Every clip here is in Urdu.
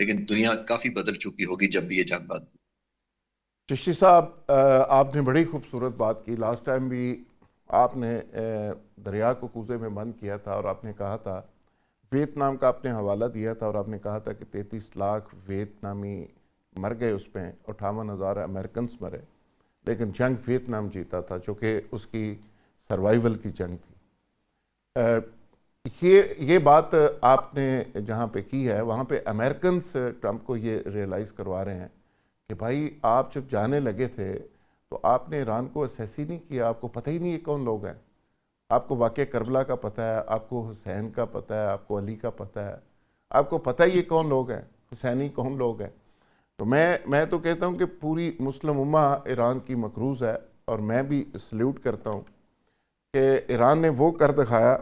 لیکن دنیا کافی بدل چکی ہوگی جب بھی یہ جنگ بند ہوئی۔ چشتی صاحب، آپ نے بڑی خوبصورت بات کی. لاسٹ ٹائم بھی آپ نے دریا کو کوزے میں بند کیا تھا اور آپ نے کہا تھا، ویتنام کا آپ نے حوالہ دیا تھا اور آپ نے کہا تھا کہ 33 لاکھ ویتنامی مر گئے اس میں، 58,000 امریکنز مرے، لیکن جنگ ویتنام جیتا تھا جو کہ اس کی سروائیول کی جنگ تھی. یہ بات آپ نے جہاں پہ کی ہے وہاں پہ امریکنز ٹرمپ کو یہ ریئلائز کروا رہے ہیں کہ بھائی آپ جب جانے لگے تھے تو آپ نے ایران کو اسیس ہی نہیں کیا، آپ کو پتہ ہی نہیں یہ کون لوگ ہیں. آپ کو واقعہ کربلا کا پتہ ہے، آپ کو حسین کا پتہ ہے، آپ کو علی کا پتہ ہے، آپ کو پتہ ہی یہ کون لوگ ہیں، حسینی کون لوگ ہیں. تو میں تو کہتا ہوں کہ پوری مسلم امہ ایران کی مقروض ہے، اور میں بھی سلیوٹ کرتا ہوں کہ ایران نے وہ کر دکھایا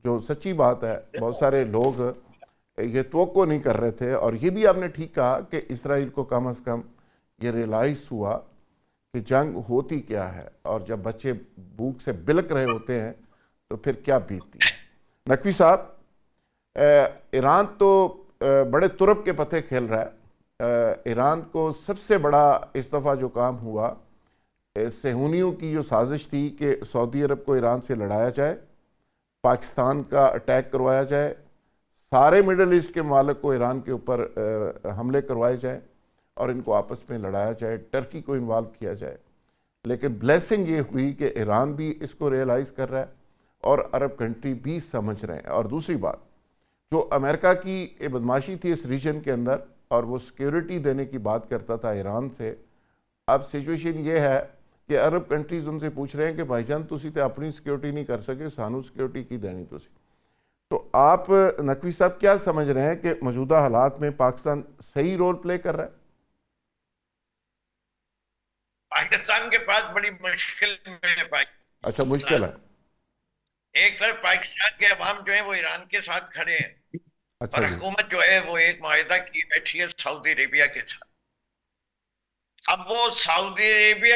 جو سچی بات ہے. بہت سارے لوگ یہ توقع نہیں کر رہے تھے، اور یہ بھی آپ نے ٹھیک کہا کہ اسرائیل کو کم از کم یہ ریئلائز ہوا کہ جنگ ہوتی کیا ہے، اور جب بچے بھوک سے بلک رہے ہوتے ہیں تو پھر کیا بیتتی ہے. نقوی صاحب، ایران تو بڑے ترب کے پتے کھیل رہا ہے. ایران کو سب سے بڑا اس دفعہ جو کام ہوا، صہیونیوں کی جو سازش تھی کہ سعودی عرب کو ایران سے لڑایا جائے، پاکستان کا اٹیک کروایا جائے، سارے مڈل ایسٹ کے ممالک کو ایران کے اوپر حملے کروائے جائیں اور ان کو آپس میں لڑایا جائے، ٹرکی کو انوالو کیا جائے. لیکن بلیسنگ یہ ہوئی کہ ایران بھی اس کو ریئلائز کر رہا ہے اور عرب کنٹری بھی سمجھ رہے ہیں. اور دوسری بات، جو امریکہ کی بدماشی تھی اس ریجن کے اندر اور وہ سیکیورٹی دینے کی بات کرتا تھا ایران سے، اب سچویشن یہ ہے کہ عرب کنٹریز ان سے پوچھ رہے ہیں کہ بھائی جان تسی تے اپنی سیکیورٹی نہیں کر سکے، سانو سیکیورٹی کی دینی تسی. تو آپ نقوی صاحب کیا سمجھ رہے ہیں کہ موجودہ حالات میں پاکستان صحیح رول پلے کر رہا ہے؟ پاکستان کے پاس بڑی مشکل میں ہے. اچھا، مشکل ہے. ایک طرف پاکستان کے عوام جو ہیں وہ ایران کے ساتھ کھڑے ہیں، اچھا اور جی. حکومت جو ہے وہ ایک معاہدہ کی بیٹھی ہے سعودی عربیہ کے ساتھ. اب وہ سعودی عربیہ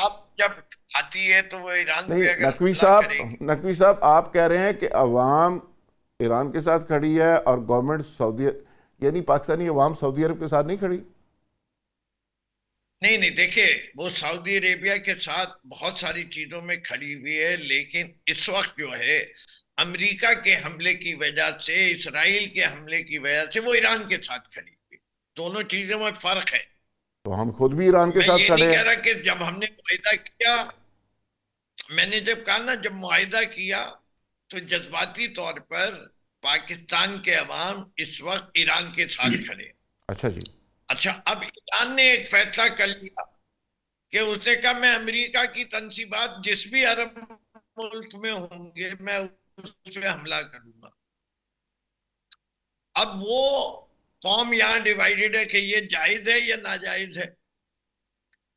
آپ جب آتی ہے تو وہ ایران پہ نہیں اگر نقوی حملہ کرے گی. صاحب آپ کہہ رہے ہیں کہ عوام ایران کے ساتھ کھڑی ہے اور گورنمنٹ سعودی، یعنی پاکستانی عوام سعودی عرب کے ساتھ نہیں کھڑی؟ نہیں دیکھیں، وہ سعودی عربیہ کے ساتھ بہت ساری چیزوں میں کھڑی ہوئی ہے، لیکن اس وقت جو ہے امریکہ کے حملے کی وجہ سے، اسرائیل کے حملے کی وجہ سے وہ ایران کے ساتھ کھڑی ہوئی. دونوں چیزوں میں فرق ہے. تو ہم خود بھی ایران کے میں ساتھ یہ نہیں کھڑے کہہ ہیں. رہا کہ جب ہم نے معاہدہ کیا، میں نے جب کہا نا جب معاہدہ کیا تو جذباتی طور پر پاکستان کے عوام اس وقت ایران کے ساتھ کھڑے. اچھا جی. اچھا، اب ایران نے ایک فیصلہ کر لیا کہ اس نے کہا میں امریکہ کی تنصیبات جس بھی عرب ملک میں ہوں گے میں اس پہ حملہ کروں گا. اب وہ قوم یہاں ڈیوائیڈڈ ہے کہ یہ جائز ہے یا ناجائز ہے.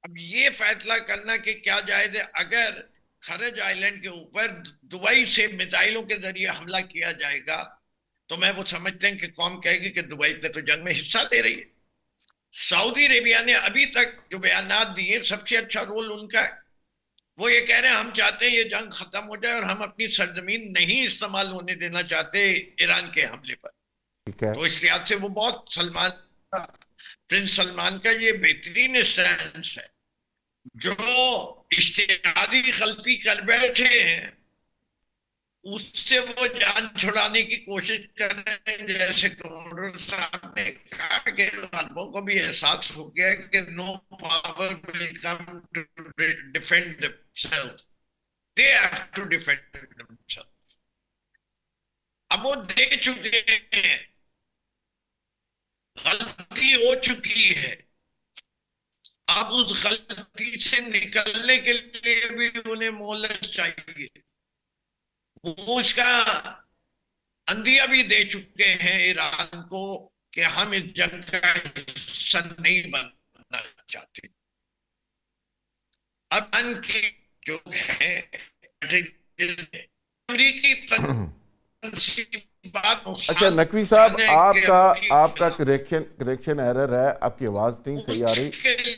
اب یہ فیصلہ کرنا کہ کیا جائز ہے، اگر خرج آئلینڈ کے اوپر دبئی سے میزائلوں کے ذریعے حملہ کیا جائے گا تو میں وہ سمجھتے ہیں کہ قوم کہے گی کہ دبئی پہ تو جنگ میں حصہ لے رہی ہے. سعودی عربیہ نے ابھی تک جو بیانات دیے سب سے اچھا رول ان کا ہے. وہ یہ کہہ رہے ہیں ہم چاہتے ہیں یہ جنگ ختم ہو جائے اور ہم اپنی سرزمین نہیں استعمال ہونے دینا چاہتے ایران کے حملے پر. ٹھیک ہے. تو اس لحاظ سے وہ بہت پرنس سلمان کا یہ بہترین اسٹینس ہے. جو اشتہادی غلطی کر بیٹھے ہیں اس سے وہ جان چھڑانے کی کوشش کر رہے ہیں. جیسے کمانڈر صاحب نے کہا کہ غربوں کو بھی احساس ہو گیا کہ no power will come to defend themselves. They have to defend themselves. اب وہ دے چکے ہیں، غلطی ہو چکی ہے. اب اس غلطی سے نکلنے کے لیے بھی انہیں مہلت چاہیے. وہ اس کا اندیہ بھی دے چکے ہیں ایران کو کہ ہم اس جنگ کا حصہ نہیں بننا چاہتے. اب ان کی جو ہے امریکی اچھا نقوی صاحب، آپ کا کریکشن ایرر ہے، آپ کی آواز نہیں صحیح آ رہی.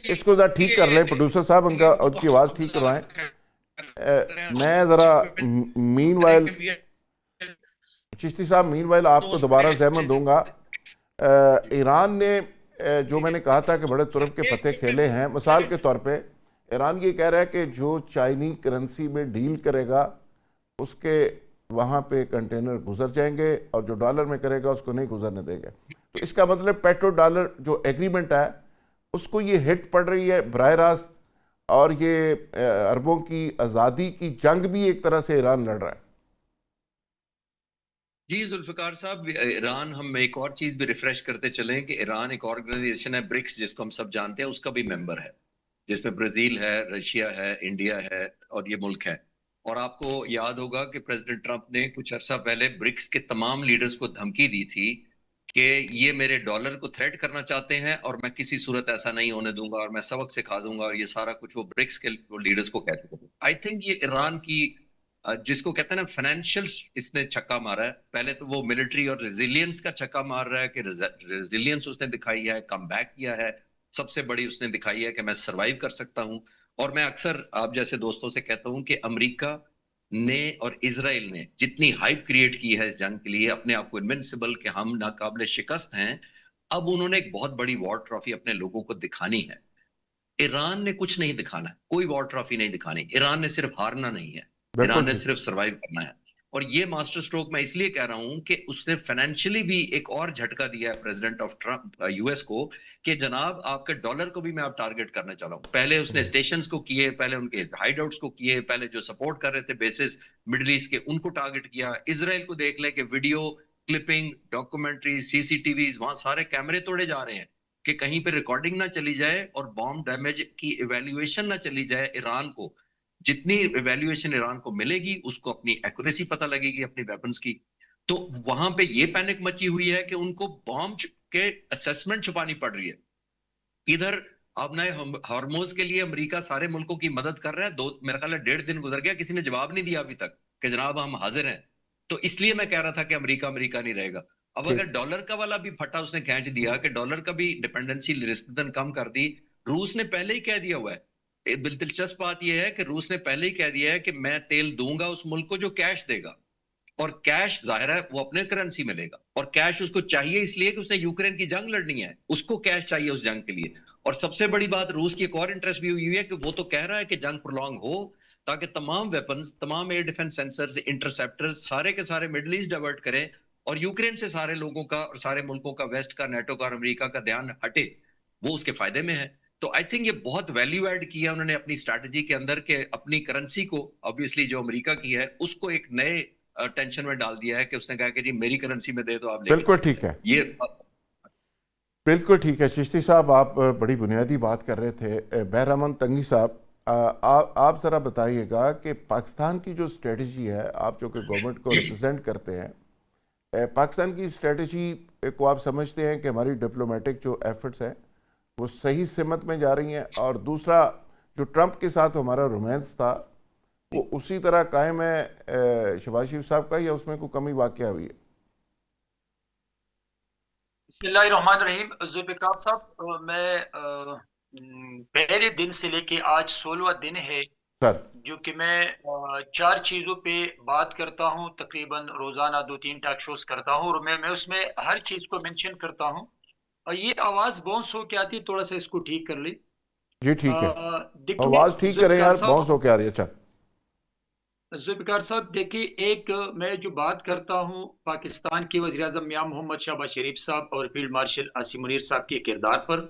اس کو ذرا ٹھیک کر لیں پروڈیوسر صاحب، ان کی آواز ٹھیک کروائیں. میں ذرا مین وائل چشتی صاحب آپ کو دوبارہ زحمت دوں گا. ایران نے جو میں نے کہا تھا کہ بڑے ترب کے پتے کھیلے ہیں، مثال کے طور پہ ایران یہ کہہ رہا ہے کہ جو چائنی کرنسی میں ڈیل کرے گا اس کے وہاں پہ کنٹینر گزر جائیں گے، اور جو ڈالر میں کرے گا اس کو نہیں گزرنے دے گا. تو اس کا مطلب پیٹرو ڈالر جو ایگریمنٹ ہے اس کو یہ ہٹ پڑ رہی ہے براہ راست، اور یہ عربوں کی آزادی کی جنگ بھی ایک طرح سے ایران لڑ رہا ہے. جی ذوالفقار صاحب، ایران، ہم ایک اور چیز بھی ریفریش کرتے چلیں کہ ایران ایک آرگنائزیشن ہے برکس، جس کو ہم سب جانتے ہیں، اس کا بھی ممبر ہے، جس میں برازیل ہے، رشیا ہے، انڈیا ہے، اور یہ ملک ہے. اور آپ کو یاد ہوگا کہ پریزیڈنٹ ٹرمپ نے کچھ عرصہ پہلے برکس کے تمام لیڈرز کو دھمکی دی تھی کہ یہ میرے ڈالر کو تھریٹ کرنا چاہتے ہیں اور میں کسی صورت ایسا نہیں ہونے دوں گا اور میں سبق سکھا دوں گا، اور یہ سارا کچھ وہ برکس کے لیڈرز کو کہہ چکے تھے. آئی تھنک یہ ایران کی جس کو کہتے ہیں نا فائنینشیل، اس نے چھکا مارا ہے. پہلے تو وہ ملٹری اور ریزیلینس کا چھکا مار رہا ہے کہ ریزیلینس اس نے دکھائی ہے، کم بیک کیا ہے. سب سے بڑی اس نے دکھائی ہے کہ میں سروائیو کر سکتا ہوں. اور میں اکثر آپ جیسے دوستوں سے کہتا ہوں کہ امریکہ نے اور اسرائیل نے جتنی ہائپ کریٹ کی ہے اس جنگ کے لیے، اپنے آپ کو انوینسیبل کہ ہم ناقابل شکست ہیں، اب انہوں نے ایک بہت بڑی وار ٹرافی اپنے لوگوں کو دکھانی ہے. ایران نے کچھ نہیں دکھانا ہے، کوئی وار ٹرافی نہیں دکھانی. ایران نے صرف ہارنا نہیں ہے، ایران نے صرف سروائیو کرنا ہے. اور یہ ماسٹر سٹروک میں اس لیے کہہ رہا ہوں کہ اس نے فائنینشلی بھی ایک اور جھٹکا دیا ہے president of Trump U S کو، کہ جناب آپ کے ڈالر کو بھی میں آپ ٹارگٹ کرنا چاہ رہا ہوں. پہلے اس نے اسٹیشنز کو کیے، پہلے ان کے ہائیڈ آؤٹس کو کیے، پہلے جو سپورٹ کر رہے تھے بیسز مڈل ایسٹ کے ان کو ٹارگٹ کیا. اسرائیل کو دیکھ لیں کہ ویڈیو کلپنگ، ڈاکومنٹری، سی سی ٹی ویز، وہاں سارے کیمرے توڑے جا رہے ہیں کہ کہیں پہ ریکارڈنگ نہ چلی جائے اور بام ڈیمیج کی ایویلیویشن نہ چلی جائے. ایران کو جتنی ایویلیویشن ایران کو ملے گی اس کو اپنی ایکوریسی پتہ لگے گی اپنی ویپنز کی. تو وہاں پہ یہ پینک مچی ہوئی ہے کہ ان کو بام کے اسیسمنٹ چھپانی پڑ رہی ہے. ادھر اب نئے ہارموز کے لیے امریکہ سارے ملکوں کی مدد کر رہا ہے. میرا خیال ہے 1.5 دن گزر گیا، کسی نے جواب نہیں دیا ابھی تک کہ جناب ہم حاضر ہیں. تو اس لیے میں کہہ رہا تھا کہ امریکہ نہیں رہے گا. اب اگر ڈالر کا والا بھی پھٹا اس نے کھینچ دیا کہ ڈالر کا بھی ڈیپینڈنسی نسبتاً کم کر دی. روس نے پہلے ہی کہہ دیا ہوا ہے، دلچسپ بات یہ ہے کہ روس نے پہلے ہی کہہ دیا ہے کہ میں تیل دوں گا اس ملک کو جو کیش دے گا، اور کیش ظاہر ہے وہ اپنے کرنسی میں لے گا، اور کیش اس کو چاہیے اس لیے کہ اس نے یوکرین کی جنگ لڑنی ہے، اس کو کیش چاہیے اس جنگ کے لیے. اور سب سے بڑی بات روس کی ایک اور انٹرسٹ بھی ہوئی ہے کہ وہ تو کہہ رہا ہے کہ جنگ پرولونگ ہو تاکہ تمام ویپنز، تمام ایئر ڈیفنس سینسرز، انٹرسیپٹرز سارے کے سارے مڈل ایسٹ ڈائیورٹ کریں، اور یوکرین سے سارے لوگوں کا اور سارے ملکوں کا، ویسٹ کا، نیٹو کا اور امریکہ کا دھیان ہٹے. وہ اس کے فائدے میں ہے. تو آئی تھنک یہ بہت ویلیو ایڈ کیا انہوں نے اپنی اسٹریٹجی کے اندر کہ اپنی کرنسی کو، obviously جو امریکہ کی ہے، اس کو ایک نئے ٹینشن میں ڈال دیا ہے کہ اس نے کہا کہ جی میری کرنسی میں دے دو آپ. بالکل ٹھیک ہے، یہ بالکل ٹھیک ہے. چشتی صاحب آپ بڑی بنیادی بات کر رہے تھے. بہرامند تنگی صاحب، آپ ذرا بتائیے گا کہ پاکستان کی جو اسٹریٹجی ہے، آپ جو کہ گورنمنٹ کو ریپرزینٹ کرتے ہیں، پاکستان کی اسٹریٹجی کو آپ سمجھتے ہیں کہ ہماری ڈپلومیٹک جو ایفرٹس ہیں وہ صحیح سمت میں جا رہی ہیں؟ اور دوسرا، جو ٹرمپ کے ساتھ ہمارا رومانس تھا وہ اسی طرح قائم ہے شہباز شریف صاحب کا، یا اس میں کوئی کمی واقع ہوئی ہے؟ بسم اللہ الرحمن الرحیم. ذوالفقار صاحب، میں پہلے دن سے لے کے آج 16واں دن ہے سر جو کہ میں 4 چیزوں پہ بات کرتا ہوں، تقریباً روزانہ 2-3 ٹاک شوز کرتا ہوں، اور میں اس میں ہر چیز کو منشن کرتا ہوں. اور یہ آواز باؤنس ہو کے آتی ہے، تھوڑا سا اس کو ٹھیک کر لی. جی ٹھیک ہے، دیکھیے آواز ٹھیک کریں یار، باؤنس ہو کے آ رہی ہے. اچھا ذوالفقار صاحب، دیکھیے، ایک میں جو بات کرتا ہوں پاکستان کے وزیر اعظم میاں محمد شہباز شریف صاحب اور فیلڈ مارشل عاصم منیر صاحب کے کردار پر،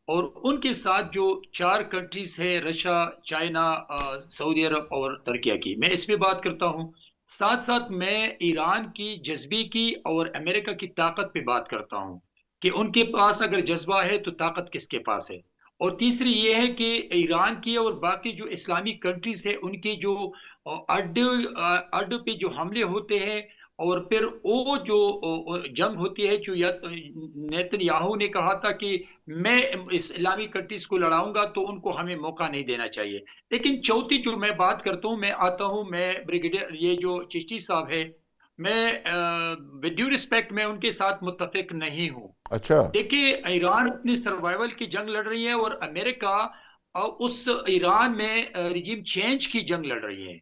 اور ان کے ساتھ جو 4 کنٹریز ہے، رشیا، چائنا، سعودی عرب اور ترکیہ کی، میں اس پہ بات کرتا ہوں. ساتھ ساتھ میں ایران کی جذبے کی اور امریکہ کی طاقت پہ بات کرتا ہوں کہ ان کے پاس اگر جذبہ ہے تو طاقت کس کے پاس ہے. اور تیسری یہ ہے کہ ایران کی اور باقی جو اسلامی کنٹریز ہے ان کی جو اڈ پہ جو حملے ہوتے ہیں، اور پھر وہ جو جنگ ہوتی ہے، جو نیتن یاہو نے کہا تھا کہ میں اسلامی کنٹریز کو لڑاؤں گا تو ان کو ہمیں موقع نہیں دینا چاہیے. لیکن چوتھی جو میں بات کرتا ہوں، میں آتا ہوں، میں بریگیڈیئر یہ جو چشتی صاحب ہے، میں ود ڈیو ریسپیکٹ میں ان کے ساتھ متفق نہیں ہوں. اچھا، دیکھیے، ایران اپنی سروائیول کی جنگ لڑ رہی ہے اور امریکہ اس ایران میں رجیم چینج کی جنگ لڑ رہی ہے.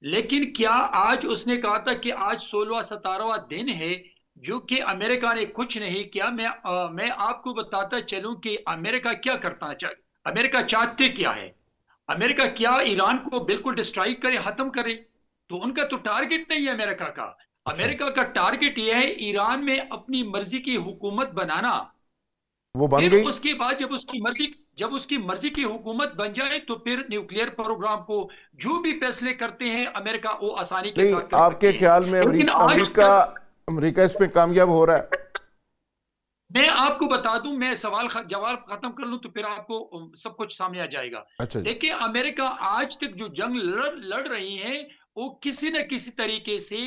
لیکن کیا آج اس نے کہا تھا کہ آج 16واں 17واں دن ہے جو کہ امریکہ نے کچھ نہیں کیا. میں آپ کو بتاتا چلوں کہ امریکہ کیا کرتا چاہے. امریکہ چاہتے کیا ہے؟ امریکہ کیا ایران کو بالکل ڈسٹرائیو کرے، ختم کرے؟ تو ان کا تو ٹارگٹ نہیں ہے امریکہ کا. امریکہ کا ٹارگٹ یہ ہے ایران میں اپنی مرضی کی حکومت بنانا. وہ بن پھر گئی. اس کے بعد جب اس کی مرضی کی حکومت بن جائے تو پھر نیوکلیئر پروگرام کو جو بھی فیصلے کرتے ہیں امریکہ وہ آسانی کے نہیں، ساتھ کر آپ کے سکتے ہیں. خیال میں لیکن آج تک امریکہ اس میں کامیاب ہو رہا ہے؟ میں آپ کو بتا دوں، میں جواب ختم کر لوں تو پھر آپ کو سب کچھ سامنے آ جائے گا. اچھا جی. دیکھیں امریکہ آج تک جو جنگ لڑ رہی ہے وہ کسی نہ کسی طریقے سے،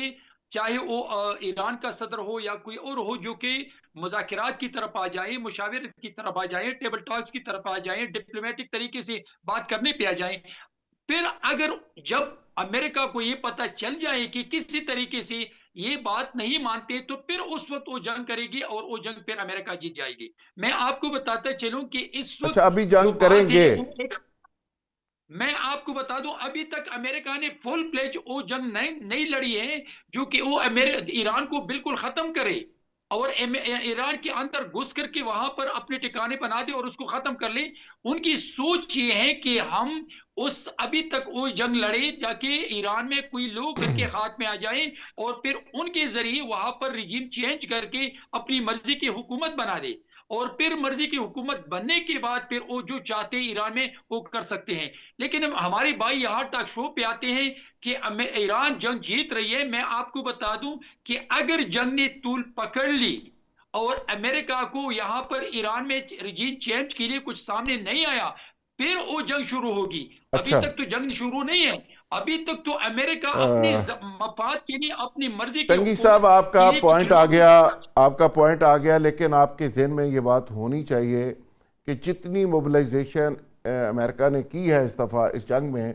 چاہے وہ ایران کا صدر ہو یا کوئی اور ہو، جو کہ مذاکرات کی طرف آ جائے، مشاورت کی طرف آ جائے، ٹیبل ٹاکس کی طرف آ جائیں، ڈپلومیٹک طریقے سے بات کرنے پہ آ جائیں. پھر اگر جب امریکہ کو یہ پتہ چل جائے کہ کسی طریقے سے یہ بات نہیں مانتے تو پھر اس وقت وہ جنگ کرے گی اور وہ جنگ پھر امریکہ جیت جائے گی. میں آپ کو بتاتا چلوں کہ اس وقت اچھا، ابھی جو جنگ کریں بات گے؟ ہے، میں آپ کو بتا دوں ابھی تک امریکہ نے فل پلیج وہ جنگ نہیں لڑی ہے جو کہ وہ ایران کو بالکل ختم کرے اور ایران کے اندر گھس کر کے وہاں پر اپنے ٹھکانے بنا دے اور اس کو ختم کر لے. ان کی سوچ یہ ہے کہ ہم ابھی تک وہ جنگ لڑے تاکہ ایران میں کوئی لوگ ان کے ہاتھ میں آ جائیں اور پھر ان کے ذریعے وہاں پر رجیم چینج کر کے اپنی مرضی کی حکومت بنا دے اور پھر مرضی کی حکومت بننے کے بعد پھر وہ جو چاہتے ہیں ایران میں وہ کر سکتے ہیں. لیکن ہمارے بھائی یہاں ٹاک شو پہ آتے ہیں کہ ایران جنگ جیت رہی ہے. میں آپ کو بتا دوں کہ اگر جنگ نے طول پکڑ لی اور امریکہ کو یہاں پر ایران میں رجیم چینج کے لیے کچھ سامنے نہیں آیا پھر وہ جنگ شروع ہوگی. ابھی اچھا. تک تو جنگ شروع نہیں ہے. ابھی تک تو امریکہ اپنے مفاد کے لیے اپنی مرضی کی ٹنگی صاحب، حکومت آپ کا کے لیے پوائنٹ کچھ آ لوگ گیا، آپ کا پوائنٹ آ گیا، لیکن آپ کے ذہن میں یہ بات ہونی چاہیے کہ جتنی موبلائزیشن امریکہ نے کی ہے اس دفعہ اس جنگ میں،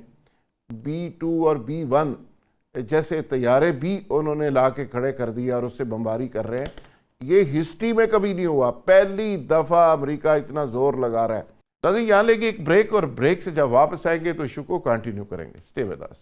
B-2 اور B-1 جیسے طیارے بھی انہوں نے لا کے کھڑے کر دیا اور اس سے بمباری کر رہے ہیں. یہ ہسٹری میں کبھی نہیں ہوا، پہلی دفعہ امریکہ اتنا زور لگا رہا ہے. ناظرین، یہاں لے کے ایک بریک، اور بریک سے جب واپس آئیں گے تو ایشو کو کنٹینیو کریں گے. Stay with us.